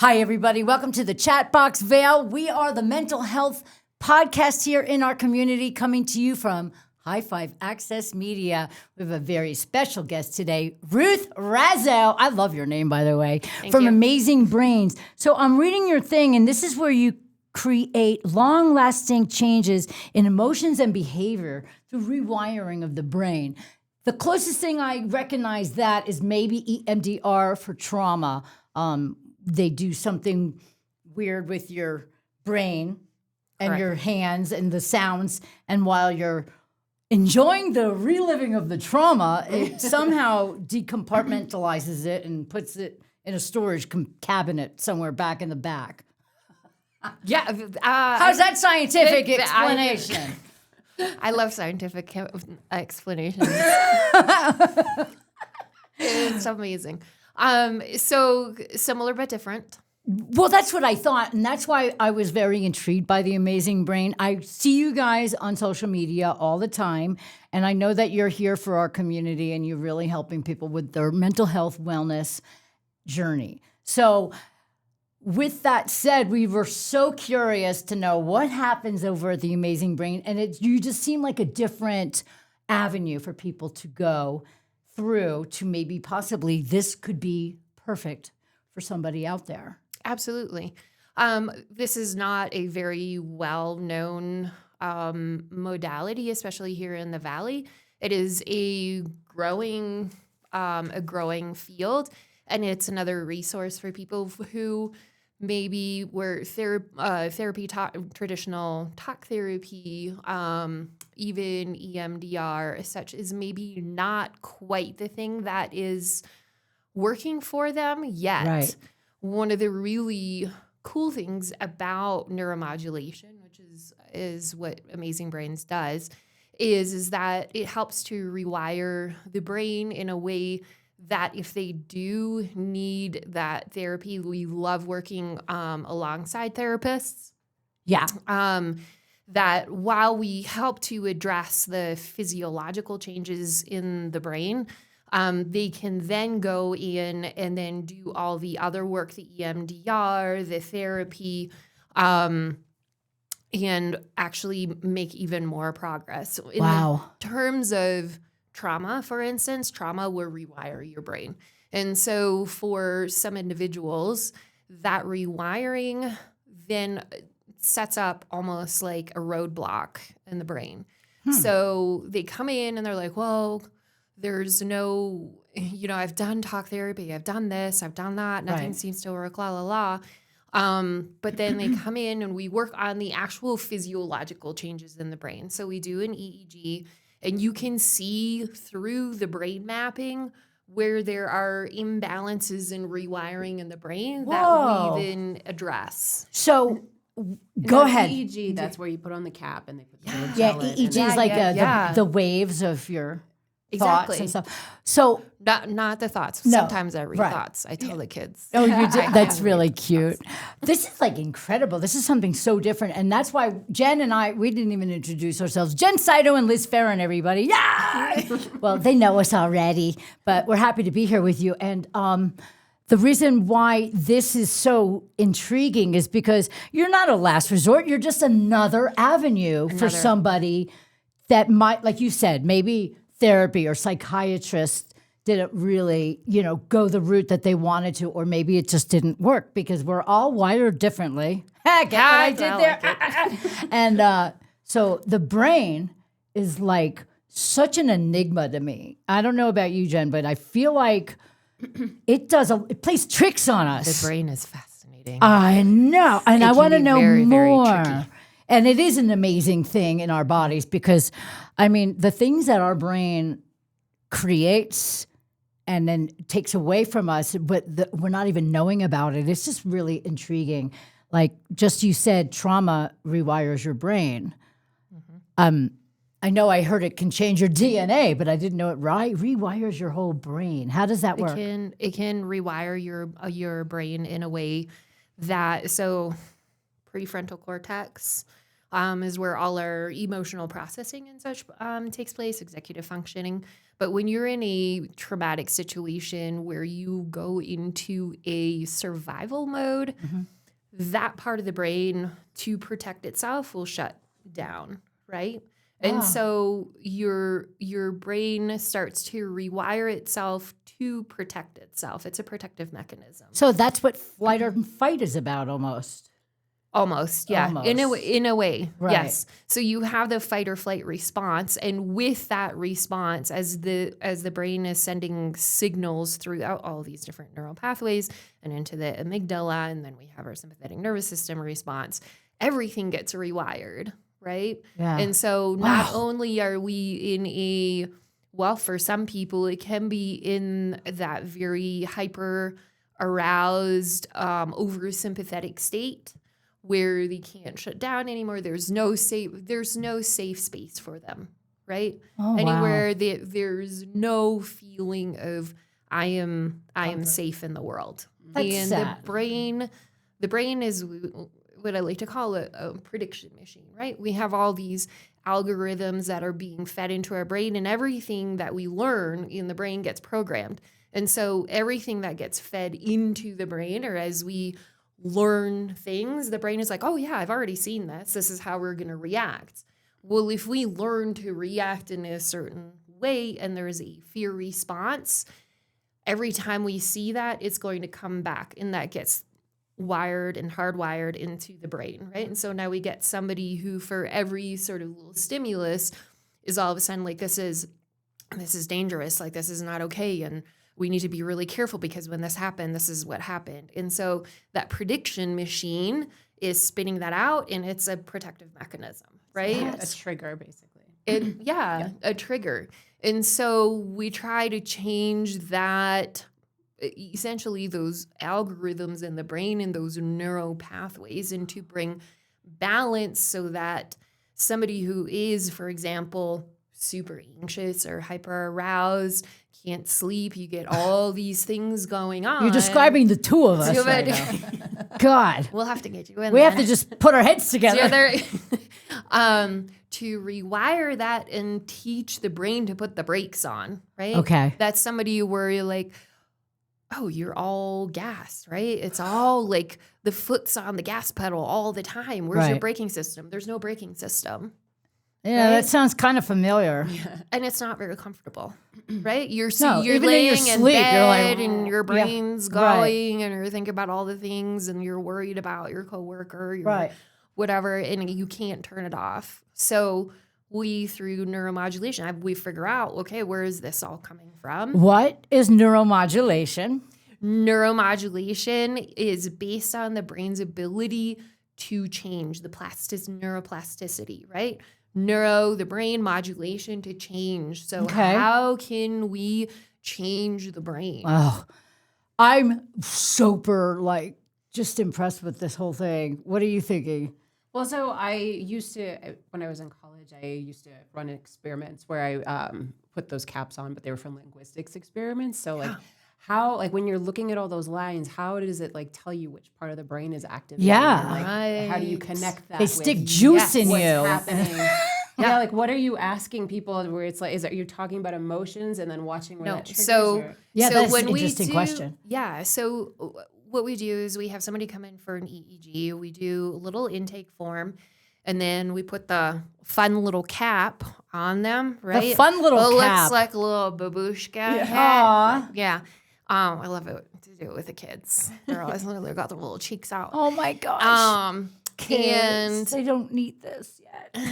Hi, everybody. Welcome to the Chat Box Vale. We are the mental health podcast here in our community, coming to you from High Five Access Media. We have a very special guest today, Ruth Razzo. I love your name, by the way, from Amazing Brains. So I'm reading your thing, and this is where you create long-lasting changes in emotions and behavior through rewiring of the brain. The closest thing I recognize that is maybe EMDR for trauma. They do something weird with your brain and your hands and the sounds. And while you're enjoying the reliving of the trauma, it somehow decompartmentalizes it and puts it in a storage cabinet somewhere back in the back. Yeah. How's that scientific explanation? I love scientific explanations. It's amazing. So similar but different. Well, that's what I thought, and that's why I was very intrigued by the Amazing Brain. I see you guys on social media all the time, and I know that you're here for our community, and you're really helping people with their mental health wellness journey. So with that said, we were so curious to know what happens over at the Amazing Brain, and you just seem like a different avenue for people to go through to maybe possibly this could be perfect for somebody out there. Absolutely. This is not a very well-known modality, especially here in the Valley. It is a growing field, and it's another resource for people who maybe were therapy, traditional talk therapy, even EMDR as such is maybe not quite the thing that is working for them yet. Right. One of the really cool things about neuromodulation, which is what Amazing Brains does, is that it helps to rewire the brain in a way that if they do need that therapy, we love working alongside therapists. Yeah. That while we help to address the physiological changes in the brain, they can then go in and then do all the other work, the EMDR, the therapy, and actually make even more progress. In terms of trauma, for instance, trauma will rewire your brain. And so for some individuals, that rewiring then sets up almost like a roadblock in the brain. So they come in and they're like, well, there's no, I've done talk therapy, I've done this, I've done that, nothing seems to work, la, la, la. But then they come in and we work on the actual physiological changes in the brain. So we do an EEG, and you can see through the brain mapping where there are imbalances in rewiring in the brain that we then address. So go ahead. EEG, that's where you put on the cap and they put the EEG is like the waves of your thoughts and stuff. So not the thoughts. No, Sometimes I read thoughts. I tell the kids. Oh, you did? That's really cute. This is like incredible. This is something so different. And that's why Jen and I, we didn't even introduce ourselves. Jen Saito and Liz Farron, everybody. Yeah! Well, they know us already, but we're happy to be here with you. And the reason why this is so intriguing is because you're not a last resort. You're just another avenue for somebody that might, like you said, maybe therapy or psychiatrist didn't really, go the route that they wanted to, or maybe it just didn't work because we're all wired differently. Get what I did there? And so the brain is like such an enigma to me. I don't know about you, Jen, but I feel like it plays tricks on us. The brain is fascinating. I know. And I want to know very, more. very tricky. And it is an amazing thing in our bodies because, the things that our brain creates and then takes away from us, but we're not even knowing about it. It's just really intriguing. Like just you said, trauma rewires your brain. Mm-hmm. I know I heard it can change your DNA, but I didn't know it rewires your whole brain. How does that work? It can rewire your brain in a way that prefrontal cortex is where all our emotional processing and such takes place, executive functioning. But when you're in a traumatic situation where you go into a survival mode, that part of the brain to protect itself will shut down, right? And so your brain starts to rewire itself to protect itself. It's a protective mechanism. So that's what flight or fight is about almost. Almost, yeah. Almost. In a way, Right. yes. So you have the fight or flight response, and with that response, as the brain is sending signals throughout all these different neural pathways and into the amygdala, and then we have our sympathetic nervous system response, everything gets rewired, right? Yeah. And so not only are we in a, well, for some people, it can be in that very hyper aroused, oversympathetic state where they can't shut down anymore. There's no safe space for them, right? Anywhere there's no feeling of I am safe in the world. That's and sad. the brain is what I like to call a prediction machine, right? We have all these algorithms that are being fed into our brain, and everything that we learn in the brain gets programmed. And so everything that gets fed into the brain, or as we learn things, the brain is like, oh yeah, I've already seen this. This is how we're going to react. Well, if we learn to react in a certain way and there is a fear response, every time we see that, it's going to come back, and that gets wired and hardwired into the brain, right? And so now we get somebody who, for every sort of little stimulus, is all of a sudden like, this is dangerous, like this is not okay, and we need to be really careful because when this happened, this is what happened. And so that prediction machine is spinning that out, and it's a protective mechanism, right? A trigger, basically. A trigger. And so we try to change that, essentially those algorithms in the brain and those neural pathways, and to bring balance so that somebody who is, for example, super anxious or hyper aroused, can't sleep, you get all these things going on. You're describing the two of us right now. God. We'll have to get you in We there. have to just put our heads together. To rewire that and teach the brain to put the brakes on, right? Okay. That's somebody where you're like, oh, you're all gas, right? It's all like the foot's on the gas pedal all the time. Where's your Right. braking system? There's no braking system. Yeah, that sounds kind of familiar. And it's not very comfortable, right? You're No, you're even in your laying in sleep, bed you're like, and your yeah, brain's right. going and you're thinking about all the things and you're worried about your coworker, your Right. whatever, and you can't turn it off. So we, through neuromodulation, we figure out, okay, where is this all coming from? What is neuromodulation? Neuromodulation is based on the brain's ability to change the neuroplasticity, right? The brain, modulation to change. So Okay. how can we change the brain? Oh, I'm super just impressed with this whole thing. What are you thinking? Well, so I used to, when I was in college, I used to run experiments where I put those caps on, but they were from linguistics experiments. So how, when you're looking at all those lines, how does it tell you which part of the brain is activated? Yeah. And, how do you connect that? They stick juice in what's you. happening? Yeah, what are you asking people where it's like, you're talking about emotions and then watching where that triggers? Yeah, so that's when an we interesting do- question. Yeah. So what we do is we have somebody come in for an EEG. We do a little intake form, and then we put the fun little cap on them, right? The fun little it cap. looks like a little babushka Aw. hat. Yeah. I love it to do it with the kids. They're always they've got their little cheeks out. Oh my gosh. And Kids, they don't need this yet.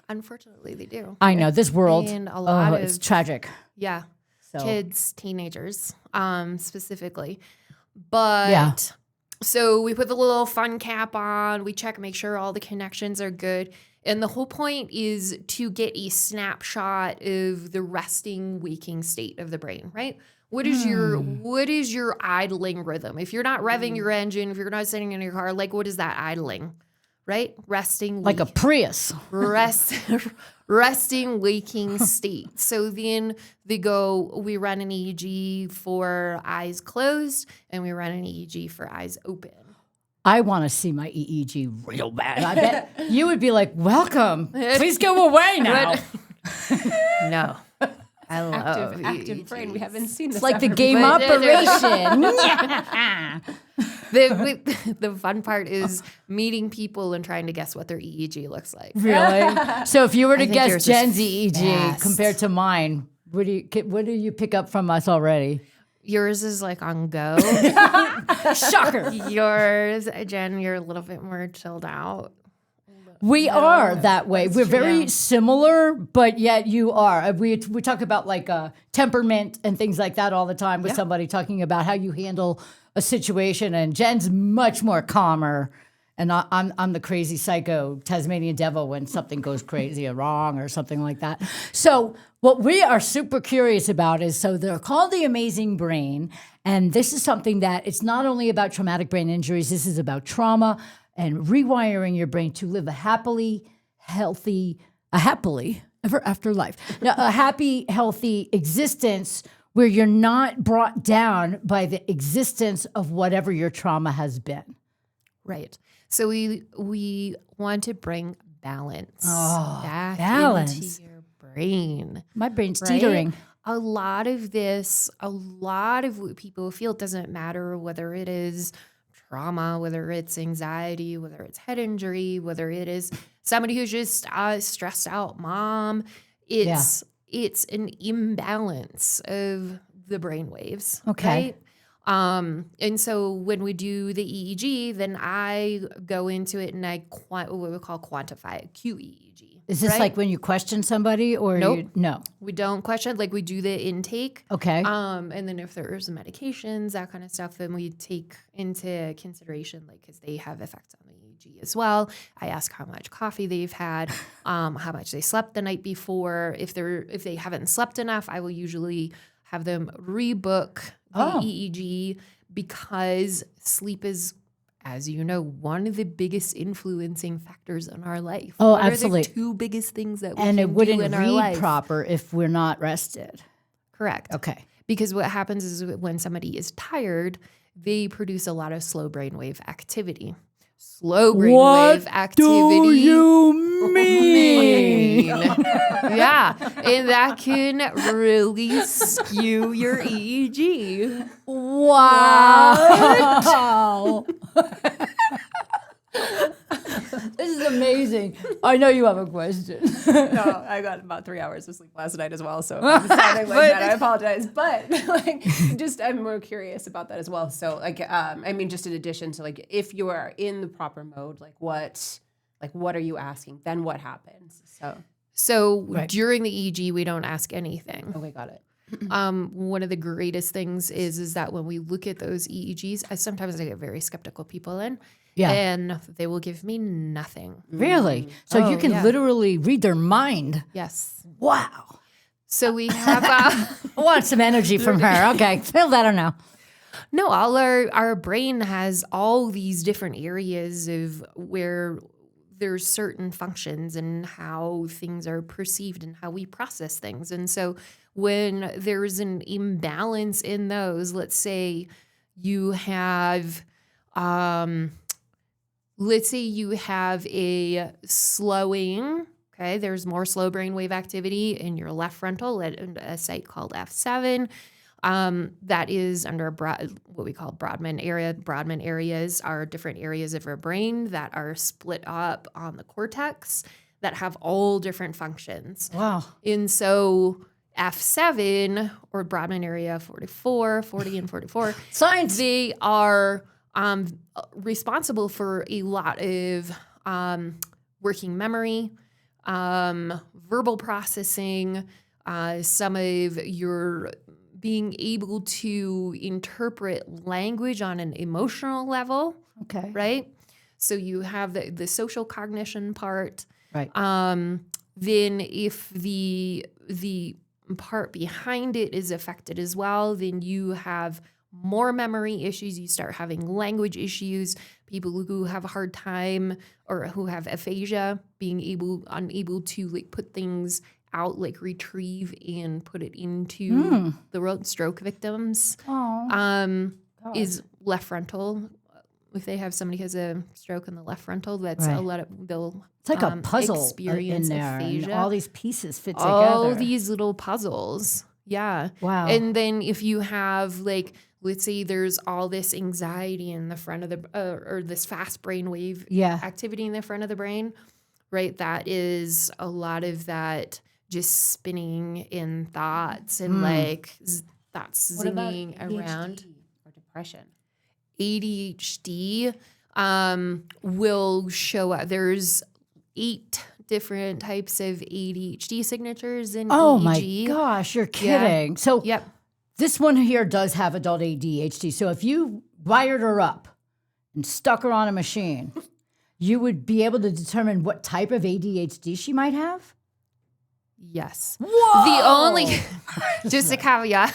unfortunately, they do. I know this world. And a lot it's of- tragic. Yeah. So Kids, teenagers, specifically. But Yeah. so we put the little fun cap on, we check, make sure all the connections are good. And the whole point is to get a snapshot of the resting, waking state of the brain, right? What is your idling rhythm? If you're not revving your engine, if you're not sitting in your car, what is that idling? Right? Resting, like a Prius. resting, waking state. So then we run an EEG for eyes closed and we run an EEG for eyes open. I want to see my EEG real bad. I bet you would be like, welcome. Please go away now. No. I love active brain. We haven't seen this. It's like the ever game before. operation. The fun part is meeting people and trying to guess what their EEG looks like. Really? So if you were to think guess yours is Jen's EEG fast. compared to mine, what do you pick up from us already? Yours is like on go. Shocker. Yours, Jen, you're a little bit more chilled out. We are that way. We're very true. similar, but yet you are. We talk about like temperament and things like that all the time with somebody talking about how you handle a situation. And Jen's much more calmer, and I'm the crazy psycho Tasmanian devil when something goes crazy or wrong or something like that. So what we are super curious about is, so they're called the Amazing Brain, and this is something that it's not only about traumatic brain injuries. This is about trauma and rewiring your brain to live a happily ever after life. Now, a happy, healthy existence where you're not brought down by the existence of whatever your trauma has been. Right. So we want to bring balance back balance. into your brain. My brain's Right? teetering. A lot of what people feel, doesn't matter whether it is trauma, whether it's anxiety, whether it's head injury, whether it is somebody who's just stressed out mom. It's an imbalance of the brain waves. Okay. Right? And so when we do the EEG, then I go into it and what we call quantify it, QEEG. Is this right? like when you question somebody or Nope. no? We don't question, like we do the intake. Okay. And then if there's medications, that kind of stuff, then we take into consideration, like, because they have effects on the EEG as well. I ask how much coffee they've had, how much they slept the night before. If they haven't slept enough, I will usually have them rebook the EEG, because sleep is, as you know, one of the biggest influencing factors in our life. Oh, What absolutely. are the two biggest things that we And can it wouldn't do in our read life? proper if we're not rested. Correct. Okay. Because what happens is when somebody is tired, they produce a lot of slow brainwave activity. Slow brainwave activity. Do you mean? Yeah. And that can really skew your EEG. Wow. This is amazing. I know you have a question. No, I got about 3 hours of sleep last night as well. So if I'm sounding like that, I apologize. But I'm more curious about that as well. So just in addition to if you are in the proper mode, what are you asking? Then what happens? So during the EEG, we don't ask anything. Okay, got it. One of the greatest things is that when we look at those EEGs, sometimes I get very skeptical people in. Yeah. And they will give me nothing. Really? So you can literally read their mind. Yes. Wow. So we have I want some energy from her. Okay. Feel that or no? no, all our brain has all these different areas of where there's certain functions and how things are perceived and how we process things. And so when there's an imbalance in those, let's say you have a slowing, okay, there's more slow brainwave activity in your left frontal at a site called F7. That is under what we call Brodmann area. Brodmann areas are different areas of our brain that are split up on the cortex that have all different functions. Wow. And so F7 or Brodmann area 44, 40 and 44, Science. they are responsible for a lot of working memory, verbal processing, some of your being able to interpret language on an emotional level, Okay. right? So you have the social cognition part. Right. Then if the part behind it is affected as well, then you have more memory issues. You start having language issues. People who have a hard time or who have aphasia, unable to put things out, retrieve and put it into the world. Stroke victims is left frontal if they have somebody who has a stroke in the left frontal, that's Right. a lot of they'll It's like a puzzle in experience there, and aphasia. all these pieces fit together. All these little puzzles. Yeah. Wow. And then if you have like, let's say there's all this anxiety in the front of the, or this fast brainwave Yeah. activity in the front of the brain, right? That is a lot of that just spinning in thoughts and like thoughts What about zinging ADHD around. or depression? ADHD will show up. There's 8 different types of ADHD signatures in Oh EEG. my gosh, you're kidding. So Yep. this one here does have adult ADHD. So if you wired her up and stuck her on a machine, you would be able to determine what type of ADHD she might have? Yes. Whoa! The only, just a caveat,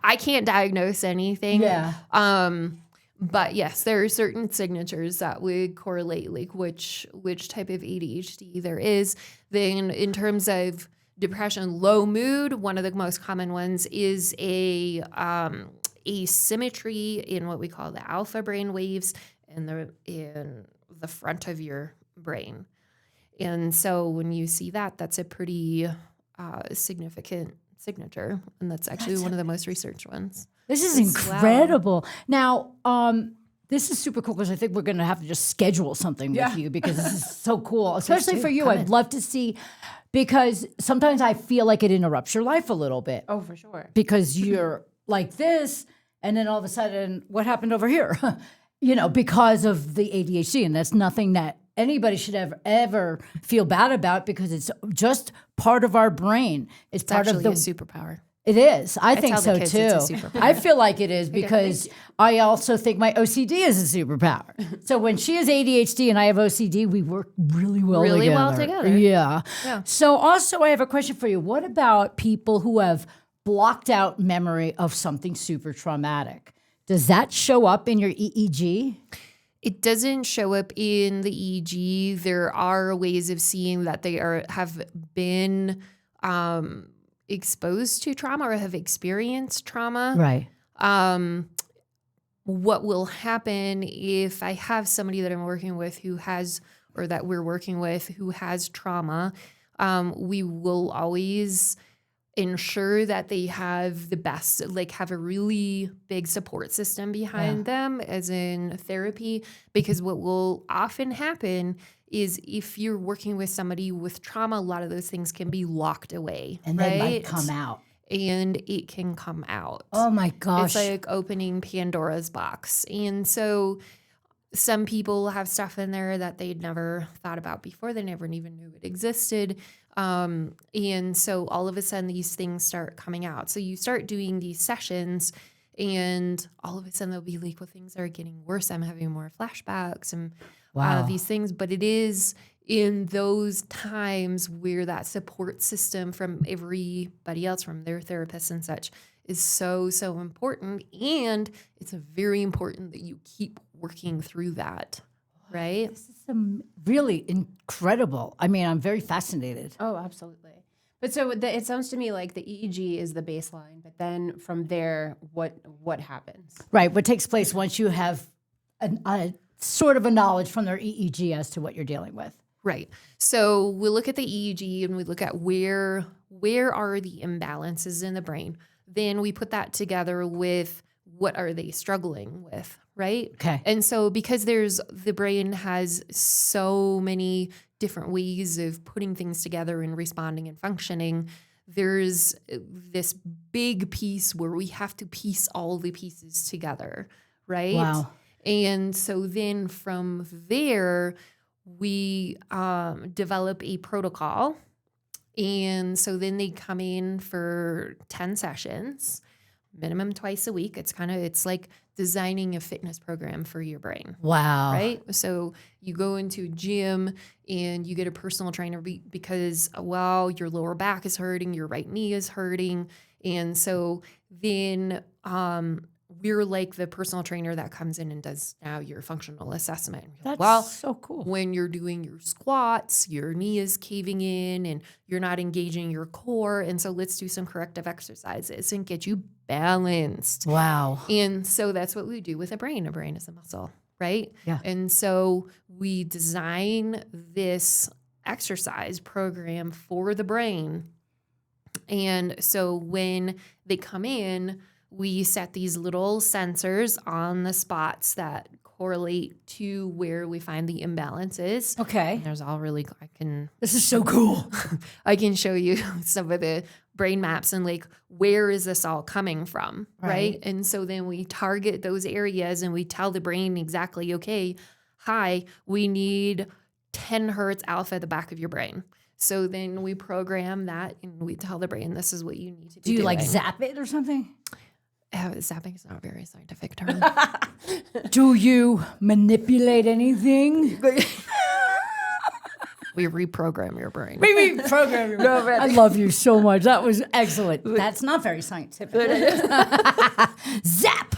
I can't diagnose anything. Yeah. But yes, there are certain signatures that would correlate like which type of ADHD there is. Then in terms of depression, low mood, one of the most common ones is a asymmetry in what we call the alpha brain waves in the front of your brain. And so when you see that, that's a pretty significant signature. And that's actually one of the most researched ones. This is Wow. incredible. Now, this is super cool because I think we're going to have to just schedule something with you because this is so cool, especially for you. I'd love to see, because sometimes I feel like it interrupts your life a little bit Oh, for sure. because you're like this, and then all of a sudden, what happened over here? Because of the ADHD, and that's nothing that anybody should ever feel bad about because it's just part of our brain. It's part Actually of a the superpower. It is. I think tell so the kids too. it's a superpower. I feel like it is because I also think my OCD is a superpower. So when she has ADHD and I have OCD, we work really well Really together. well together. Yeah. Yeah. So also I have a question for you. What about people who have blocked out memory of something super traumatic? Does that show up in your EEG? It doesn't show up in the EEG. There are ways of seeing that they have been exposed to trauma or have experienced trauma. Right. What will happen if I have somebody that I'm working with who has, or that we're working with who has trauma, we will always ensure that they have the best, like have a really big support system behind them, as in therapy, because what will often happen is if you're working with somebody with trauma, a lot of those things can be locked away. And right? they might come out. And it can come out. Oh my gosh. It's like opening Pandora's box. And so some people have stuff in there that they'd never thought about before. They never even knew it existed. And so all of a sudden these things start coming out. So you start doing these sessions and all of a sudden they'll be like, well, things are getting worse. I'm having more flashbacks and these things. But it is in those times where that support system from everybody else, from their therapists and such, is so, so important. And it's very important that you keep working through that, right? This is really incredible. I mean, I'm very fascinated. Oh, absolutely. But so it sounds to me like the EEG is the baseline, but then from there, what happens? Right. What takes place once you have a sort of a knowledge from their EEG as to what you're dealing with. Right. So we look at the EEG and we look at where are the imbalances in the brain. Then we put that together with what are they struggling with, right? Okay. And so because the brain has so many different ways of putting things together and responding and functioning, there's this big piece where we have to piece all the pieces together, right? Wow. And so then from there, we develop a protocol. And so then they come in for 10 sessions, minimum twice a week. It's like designing a fitness program for your brain. Wow. Right? So you go into a gym and you get a personal trainer because, well, your lower back is hurting, your right knee is hurting. And so then we're like the personal trainer that comes in and does now your functional assessment. That's so cool. When you're doing your squats, your knee is caving in and you're not engaging your core. And so let's do some corrective exercises and get you balanced. Wow. And so that's what we do with a brain. A brain is a muscle. right? Yeah. And so we design this exercise program for the brain. And so when they come in, we set these little sensors on the spots that correlate to where we find the imbalances. Okay. And there's all really, This is so cool. I can show you some of the brain maps and like, where is this all coming from? Right. And so then we target those areas and we tell the brain exactly, okay, hi, we need 10 hertz alpha at the back of your brain. So then we program that and we tell the brain, this is what you need to do. Do you like zap it or something? Zapping is not a very scientific term. Do you manipulate anything? We reprogram your brain. Maybe program. I love you so much. That was excellent. That's not very scientific. Zap.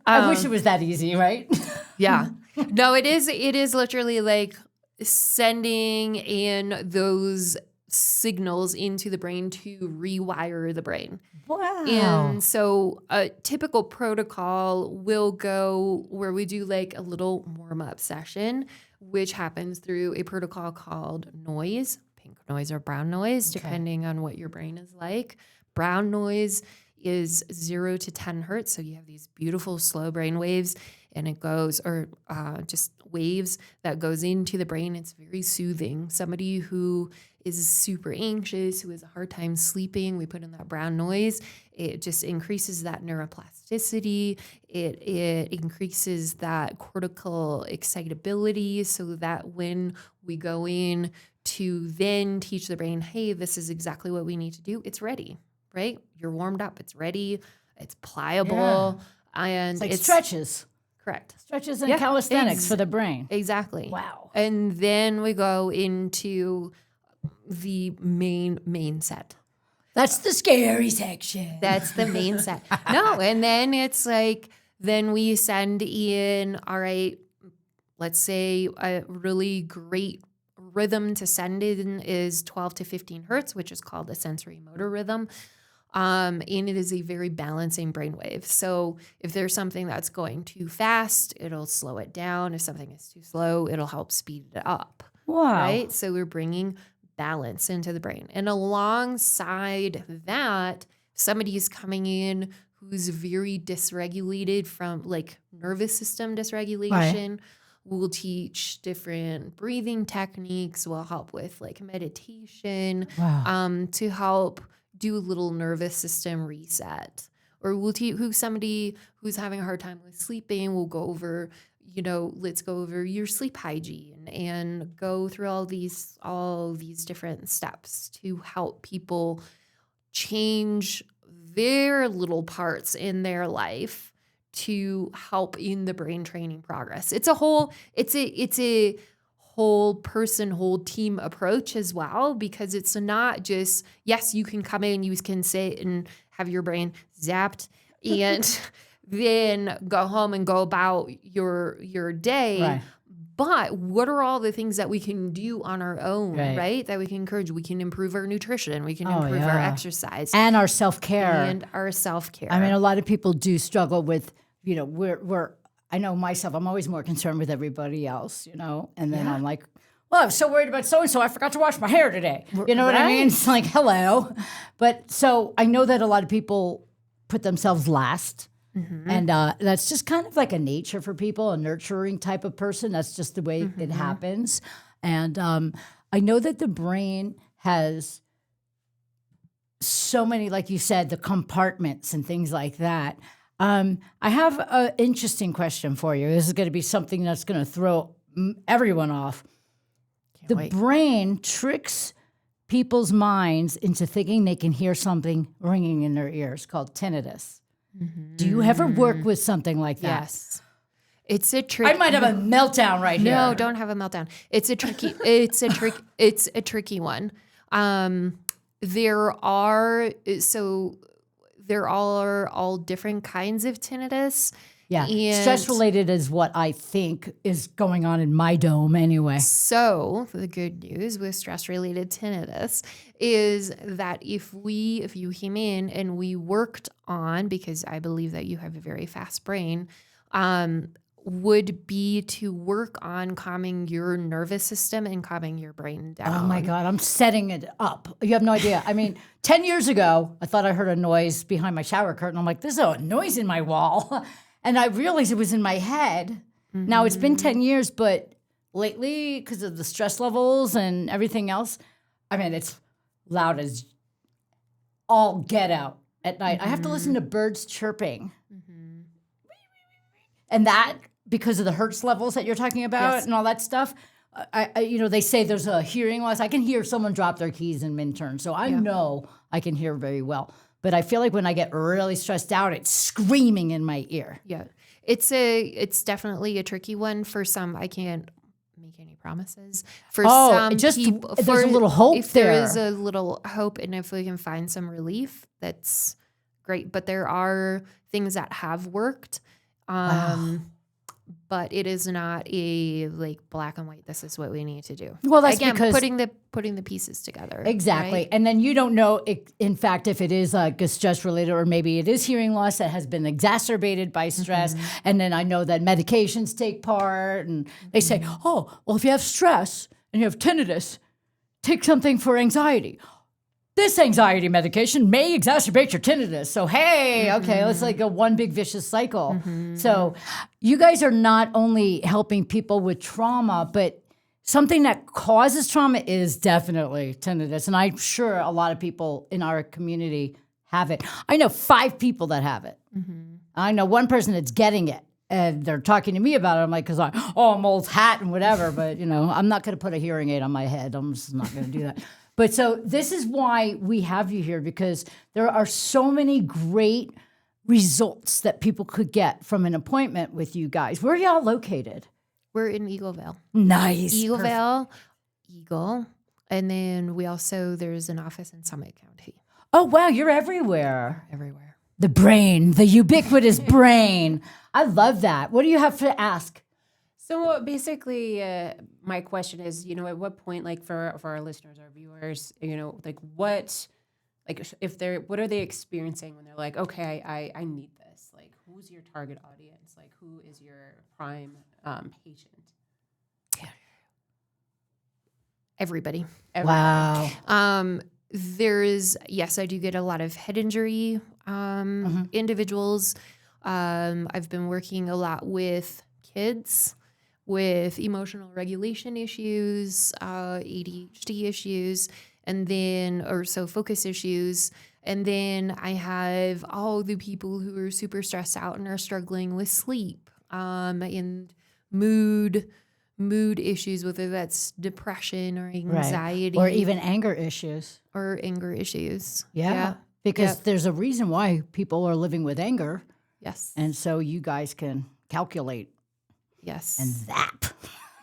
I wish it was that easy, right? Yeah. No, it is. It is literally like sending in those signals into the brain to rewire the brain. Wow. And so a typical protocol will go where we do like a little warm-up session, which happens through a protocol called noise, pink noise or brown noise, depending on what your brain is like. Brown noise is 0 to 10 hertz. So you have these beautiful slow brain waves and it goes, or just waves that goes into the brain. It's very soothing. Somebody who is super anxious, who has a hard time sleeping, we put in that brown noise. It just increases that neuroplasticity. It increases that cortical excitability so that when we go in to then teach the brain, hey, this is exactly what we need to do, it's ready, right? You're warmed up, it's ready, it's pliable, and it's stretches. Correct. Stretches and calisthenics for the brain. Exactly. Wow. And then we go into the main set. That's the scary section. That's the main set. No, and then it's like, then we send in, all right, let's say a really great rhythm to send in is 12 to 15 hertz, which is called a sensory motor rhythm. And it is a very balancing brainwave. So if there's something that's going too fast, it'll slow it down. If something is too slow, it'll help speed it up. Wow. Right? So we're bringing balance into the brain. And alongside that, somebody is coming in who's very dysregulated from like nervous system dysregulation. Right. We'll teach different breathing techniques. We'll help with like meditation to help do a little nervous system reset. Or we'll teach somebody who's having a hard time with sleeping. We'll go over, let's go over your sleep hygiene and go through all these different steps to help people change their little parts in their life to help in the brain training progress. It's a whole person, whole team approach as well, because it's not just, yes, you can come in, you can sit and have your brain zapped and then go home and go about your day. Right. But what are all the things that we can do on our own, right? That we can encourage? We can improve our nutrition. We can improve our exercise. And our self-care. I mean, a lot of people do struggle with, I know myself, I'm always more concerned with everybody else, and then I'm like, well, I was so worried about so-and-so, I forgot to wash my hair today. You know what I mean? It's like, hello. But so I know that a lot of people put themselves last. Mm-hmm. And that's just kind of like a nature for people, a nurturing type of person. That's just the way it happens. And I know that the brain has so many, like you said, the compartments and things like that. I have an interesting question for you. This is going to be something that's going to throw everyone off. The brain tricks people's minds into thinking they can hear something ringing in their ears called tinnitus. Mm-hmm. Do you ever work with something like that? Yes. It's a trick. I might have a meltdown right here. No, don't have a meltdown. It's a tricky, it's a tricky one. There are all different kinds of tinnitus. Yeah. Stress related is what I think is going on in my dome anyway. So the good news with stress related tinnitus is that if you came in and we worked on, because I believe that you have a very fast brain, would be to work on calming your nervous system and calming your brain down. Oh my God, I'm setting it up. You have no idea. I mean, 10 years ago, I thought I heard a noise behind my shower curtain. I'm like, there's a noise in my wall. And I realized it was in my head. Now it's been 10 years, but lately, because of the stress levels and everything else, I mean, it's loud as all get out at night. I have to listen to birds chirping. And that, because of the hertz levels that you're talking about and all that stuff, they say there's a hearing loss. I can hear someone drop their keys in Minturn, so I know I can hear very well. But I feel like when I get really stressed out, it's screaming in my ear. Yeah, it's definitely a tricky one for some. I can't make any promises. For some people, there's a little hope if there. There is a little hope, and if we can find some relief, that's great. But there are things that have worked. But it is not a like black and white. This is what we need to do. Well, that's again because putting the pieces together. Exactly. Right? And then you don't know, in fact, if it is stress related or maybe it is hearing loss that has been exacerbated by stress. And then I know that medications take part and they say, oh, well, if you have stress and you have tinnitus, take something for anxiety. This anxiety medication may exacerbate your tinnitus. So, hey, okay, let's like go one big vicious cycle. So you guys are not only helping people with trauma, but something that causes trauma is definitely tinnitus. And I'm sure a lot of people in our community have it. I know 5 people that have it. I know one person that's getting it. And they're talking to me about it. I'm like, because I'm old hat and whatever. But, I'm not going to put a hearing aid on my head. I'm just not going to do that. But so this is why we have you here, because there are so many great results that people could get from an appointment with you guys. Where are y'all located? We're in Eagleville. Nice. Eagleville, Eagle. And then there's an office in Summit County. Oh, wow. You're everywhere. Everywhere. The brain, the ubiquitous brain. I love that. What do you have to ask? So basically, my question is, at what point, like for our listeners, our viewers, what are they experiencing when they're like, okay, I need this? Like, who's your target audience? Like, who is your prime patient? Everybody. Wow. I do get a lot of head injury individuals. I've been working a lot with kids with emotional regulation issues, ADHD issues, focus issues. And then I have all the people who are super stressed out and are struggling with sleep, and mood issues, whether that's depression or anxiety. Or even anger issues. Yeah. Because there's a reason why people are living with anger. Yes. And so you guys can calculate. Yes. And zap.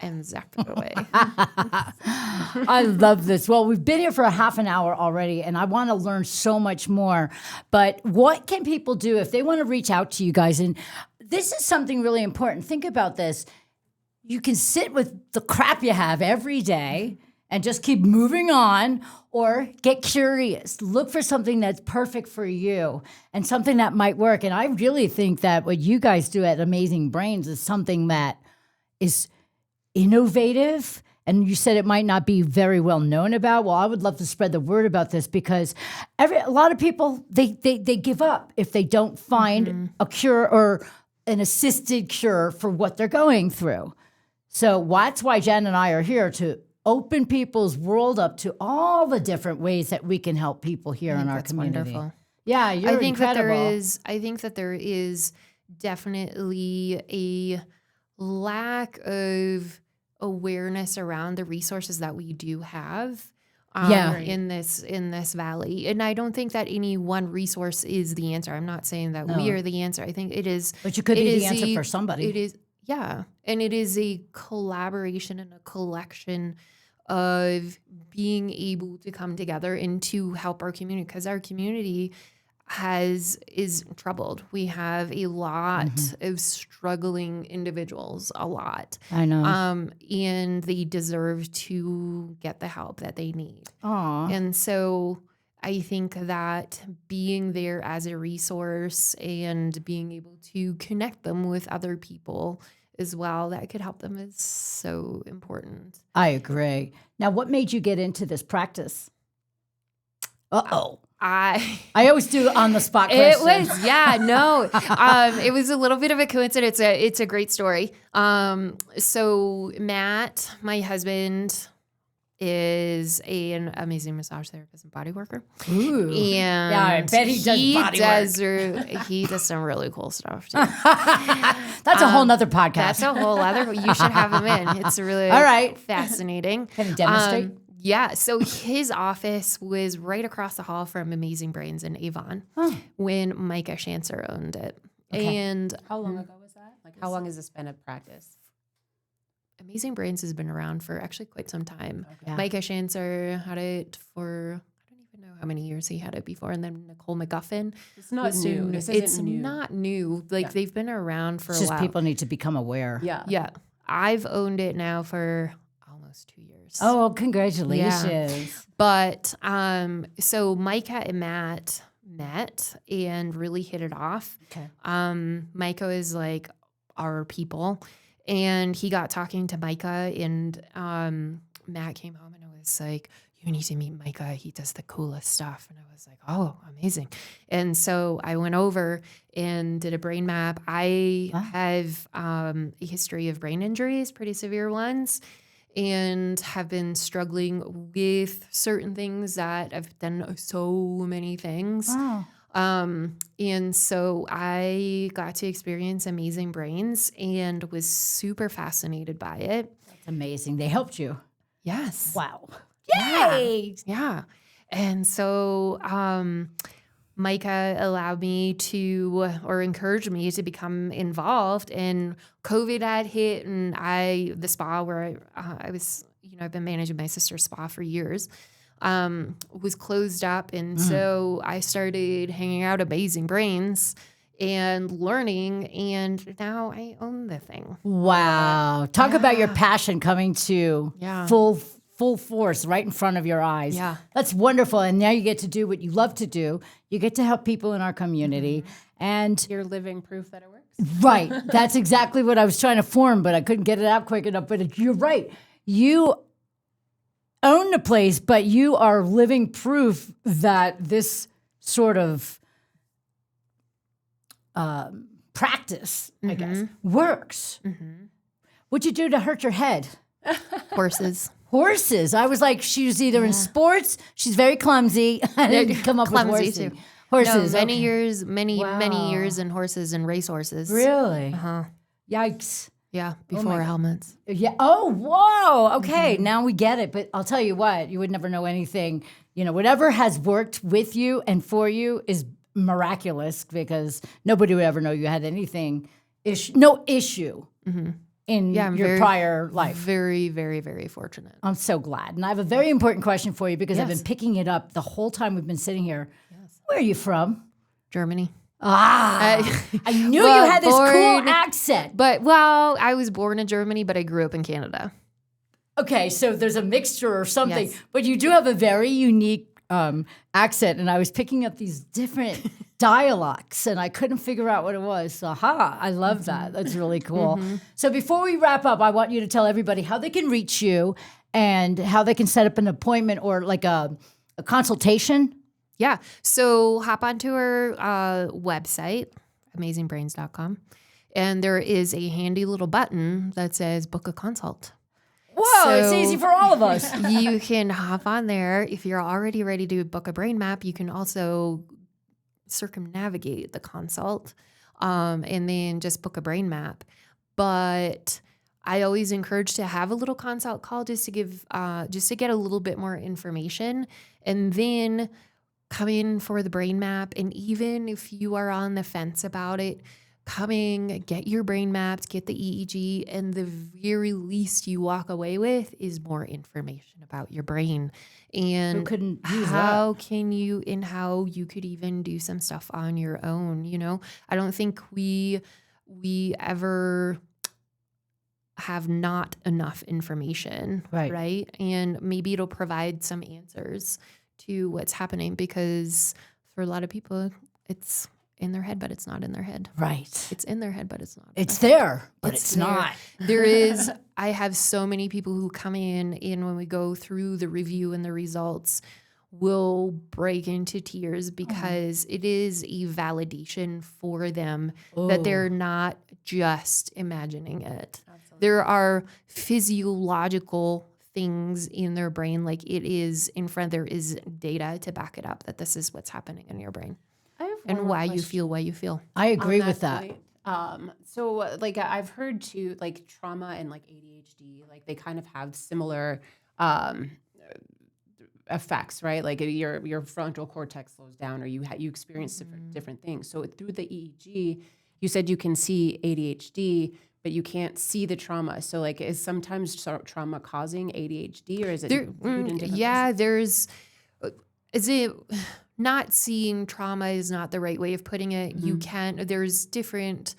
And zap it away. I love this. Well, we've been here for a half an hour already, and I want to learn so much more. But what can people do if they want to reach out to you guys? And this is something really important. Think about this. You can sit with the crap you have every day and just keep moving on, or get curious. Look for something that's perfect for you and something that might work. And I really think that what you guys do at Amazing Brains is something that is innovative. And you said it might not be very well known about. Well, I would love to spread the word about this, because a lot of people, they give up if they don't find a cure or an assisted cure for what they're going through. So that's why Jen and I are here, to open people's world up to all the different ways that we can help people here in our community. Wonderful. Yeah, you're incredible. I think that there is definitely a lack of awareness around the resources that we do have in this valley. And I don't think that any one resource is the answer. I'm not saying that we are the answer. I think it is. But you could be the answer for somebody. It is. Yeah. And it is a collaboration and a collection of being able to come together and to help our community, because our community is troubled. We have a lot of struggling individuals, a lot. I know. And they deserve to get the help that they need. Aw. And so I think that being there as a resource and being able to connect them with other people as well that could help them is so important. I agree. Now, what made you get into this practice? Uh-oh. I always do on the spot It questions. was, yeah, no. It was a little bit of a coincidence. It's a great story. So Matt, my husband, is an amazing massage therapist and body worker. Ooh. And Yeah, I bet he does body work. He does some really cool stuff too. That's a whole nother podcast. That's a whole other. You should have him in. It's really All right. fascinating. Can you demonstrate? Yeah. So his office was right across the hall from Amazing Brains in Avon when Micah Shancer owned it. Okay. And How long ago was that? Like, how long has this been a practice? Amazing Brains has been around for actually quite some time. Yeah. Micah Shancer had it for, I don't even know how many years he had it before. And then Nicole McGuffin. It's not new. This It's isn't new. not new. Like they've been around for It's a just while. people need to become aware. Yeah. Yeah. I've owned it now for almost 2 years. Oh, congratulations. But so Micah and Matt met and really hit it off. Okay. Micah is like our people. And he got talking to Micah, and Matt came home and I was like, you need to meet Micah. He does the coolest stuff. And I was like, oh, amazing. And so I went over and did a brain map. I have a history of brain injuries, pretty severe ones, and have been struggling with certain things that I've done so many things. Wow. And so I got to experience Amazing Brains and was super fascinated by it. That's amazing. They helped you. Yes. Wow. Yeah. Yay. Yeah. And so Micah allowed me to, or encouraged me to become involved. And COVID had hit, and the spa where I was, I've been managing my sister's spa for years, was closed up. And so I started hanging out at Amazing Brains and learning, and now I own the thing. Wow. Talk about your passion coming to Yeah. full force right in front of your eyes. Yeah. That's wonderful. And now you get to do what you love to do. You get to help people in our community. And You're living proof that it works. right, that's exactly what I was trying to form, but I couldn't get it out quick enough. But you're right. You own the place, but you are living proof that this sort of practice, I guess, works. What'd you do to hurt your head? Horses. Horses. I was like, she was either in sports. She's very clumsy. I didn't come up with Clumsy horses. too. Horses. No, many okay. years, many Wow. years in horses and race horses. Really? Uh-huh. Yikes. Yeah, before helmets. Yeah. Oh, whoa. Okay. Now we get it. But I'll tell you what, you would never know anything. Whatever has worked with you and for you is miraculous, because nobody would ever know you had anything, no issue in Yeah, I'm your very- prior life. Very, very, very fortunate. I'm so glad. And I have a very important question for you, because I've Yes. been picking it up the whole time we've been sitting here. Where are you from? Germany. I knew Well, you had this cool born- accent. But, well, I was born in Germany, but I grew up in Canada. Okay, so there's a mixture or something, Yes. but you do have a very unique accent, and I was picking up these different dialects, and I couldn't figure out what it was. So, I love that. That's really cool. So before we wrap up, I want you to tell everybody how they can reach you and how they can set up an appointment or like a consultation. Yeah. So hop onto our website, amazingbrains.com, and there is a handy little button that says book a consult. Whoa, it's So- easy for all of us. You can hop on there. If you're already ready to book a brain map, you can also circumnavigate the consult and then just book a brain map. But I always encourage to have a little consult call just to get a little bit more information, and then come in for the brain map. And even if you are on the fence about it, coming, get your brain mapped, get the EEG, and the very least you walk away with is more information about your brain and Who couldn't use how you could even do some stuff on your own. I don't think we ever have not enough information, right? And maybe it'll provide some answers to what's happening, because for a lot of people, it's in their head, but it's not in their head. Right. It's in their head, but it's not. It's there, but it's there. not. I have so many people who come in and when we go through the review and the results will break into tears because it is a validation for them that they're not just imagining it. Absolutely. There are physiological things in their brain, like it is in front, there is data to back it up that this is what's happening in your brain and why you feel. I agree with that. So like I've heard too, like trauma and like ADHD, like they kind of have similar effects, right? Like your frontal cortex slows down, or you experience different things. So through the EEG, you said you can see ADHD, but you can't see the trauma. So like, is sometimes trauma causing ADHD, or is it viewed in different there's is it not seeing trauma is not the right way of putting it. You can there's different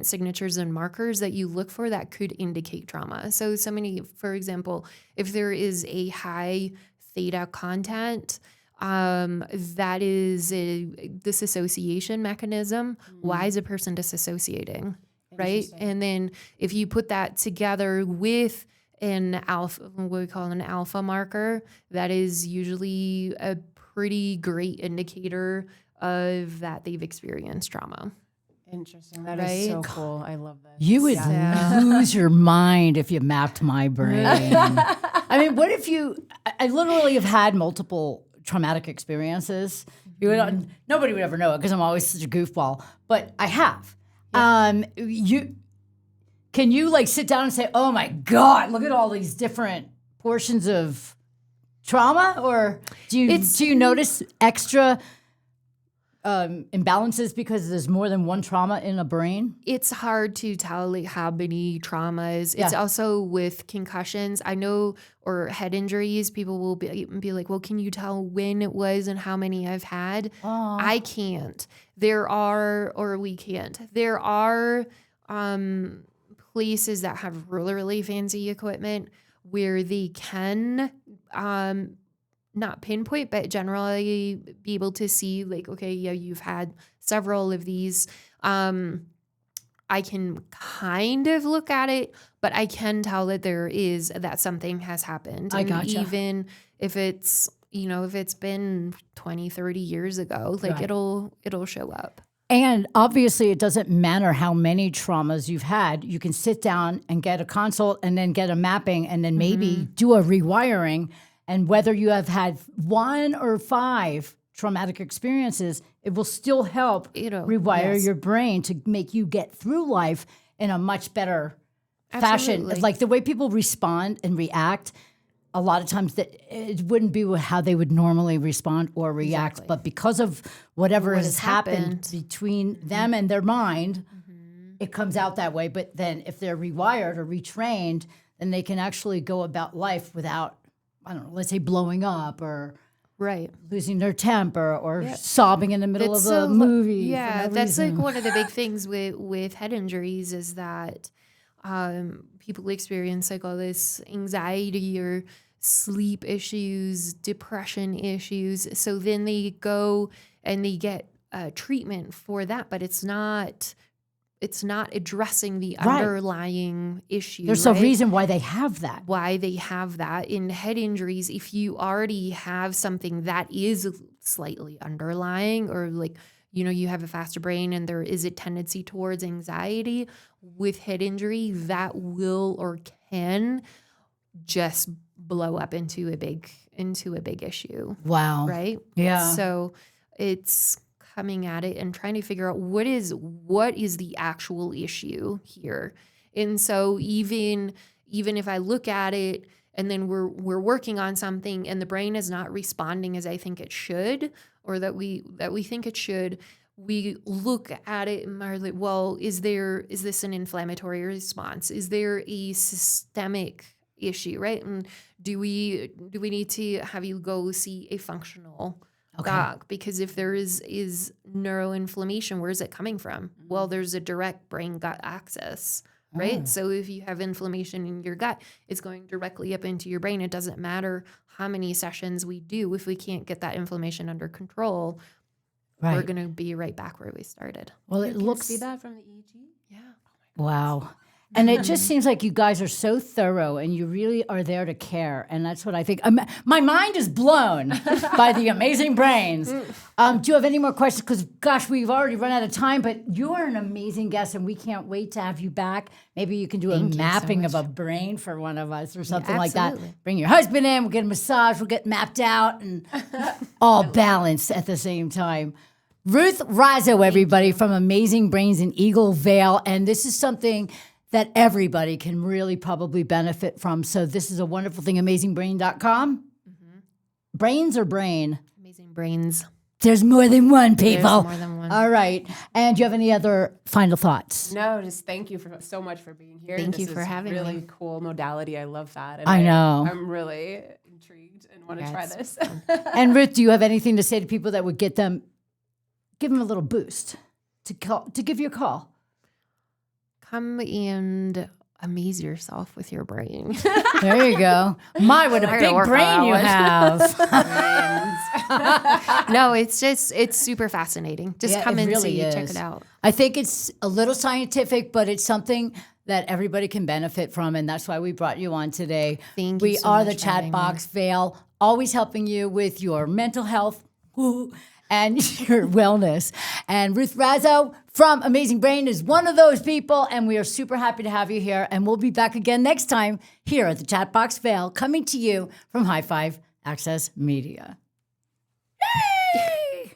signatures and markers that you look for that could indicate trauma. So for example, if there is a high theta content, that is a disassociation mechanism. Why is a person disassociating, right? And then if you put that together with an alpha, what we call an alpha marker, that is usually a pretty great indicator of that they've experienced trauma. Interesting. That is so cool. I love that. You would lose your mind if you mapped my brain. I mean, what if I literally have had multiple traumatic experiences. Nobody would ever know it because I'm always such a goofball, but I have. Yep. Can you like sit down and say, oh my God, look at all these different portions of trauma? Or do you notice extra imbalances because there's more than one trauma in a brain? It's hard to tell like how many traumas. It's also with concussions. I know, or head injuries, people will be like, well, can you tell when it was and how many I've had? I can't. We can't. There are places that have really, really fancy equipment where they can not pinpoint, but generally be able to see like, okay, yeah, you've had several of these. I can kind of look at it, but I can tell that something has happened. I gotcha. Even if it's, if it's been 20, 30 years ago, like it'll show up. And obviously it doesn't matter how many traumas you've had. You can sit down and get a consult and then get a mapping and then maybe do a rewiring. And whether you have had 1 or 5 traumatic experiences, it will still help rewire your brain to make you get through life in a much better fashion. Like the way people respond and react, a lot of times that it wouldn't be how they would normally respond or react. Exactly. But because of whatever has happened between them and their mind, it comes out that way. But then if they're rewired or retrained, then they can actually go about life without, I don't know, let's say blowing up or losing their temper or sobbing in the middle of a movie. Yeah, that's like one of the big things with head injuries is that people experience like all this anxiety or sleep issues, depression issues. So then they go and they get treatment for that, but it's not addressing the underlying issue. There's a reason why they have that. In head injuries, if you already have something that is slightly underlying, or like, you have a faster brain and there is a tendency towards anxiety with head injury, that will or can just blow up into a big issue. Wow. Right? Yeah. So it's coming at it and trying to figure out what is the actual issue here. And so even if I look at it and then we're working on something and the brain is not responding as I think it should, or that we think it should, we look at it and are like, well, is this an inflammatory response? Is there a systemic issue, right? And do we need to have you go see a functional doc? Because if there is neuroinflammation, where is it coming from? Well, there's a direct brain gut axis, right? So if you have inflammation in your gut, it's going directly up into your brain. It doesn't matter how many sessions we do if we can't get that inflammation under control. Right. we're going to be right back where we started. Well, it You can looks see that from the EEG. Yeah. wow. And it just seems like you guys are so thorough and you really are there to care. And that's what I think. My mind is blown by the amazing brains. Do you have any more questions? Because, gosh, we've already run out of time, but you are an amazing guest and we can't wait to have you back. Maybe you can do Thank a you so mapping of much. a brain for one of us or something like that. absolutely. Bring your husband in, we'll get a massage, we'll get mapped out and all balanced at the same time. Ruth Razzo, everybody, from Amazing Brains in Eagle Vale. And this is something that everybody can really probably benefit from. So this is a wonderful thing, amazingbrain.com. Brains or brain? Amazing brains. There's more than one, people. There's more than one. All right. And do you have any other final thoughts? No, just thank you so much for being here. Thank This you for is having really me. cool modality. I love that. And I know. I'm really intrigued and want to try it's this. And Ruth, do you have anything to say to people that would give them a little boost to give you a call? Come and amaze yourself with your brain. There you go. My, what a I gotta big work on brain that you one. have. No, it's super fascinating. Just Yeah, come it and really see, check is. it out. I think it's a little scientific, but it's something that everybody can benefit from, and that's why we brought you on today. Thank you We so are the much for Chat having me. Box Vale, always helping you with your mental health and your wellness. And Ruth Razzo from Amazing Brain is one of those people, and we are super happy to have you here. And we'll be back again next time here at the Chat Box Vale, coming to you from High Five Access Media. Yay!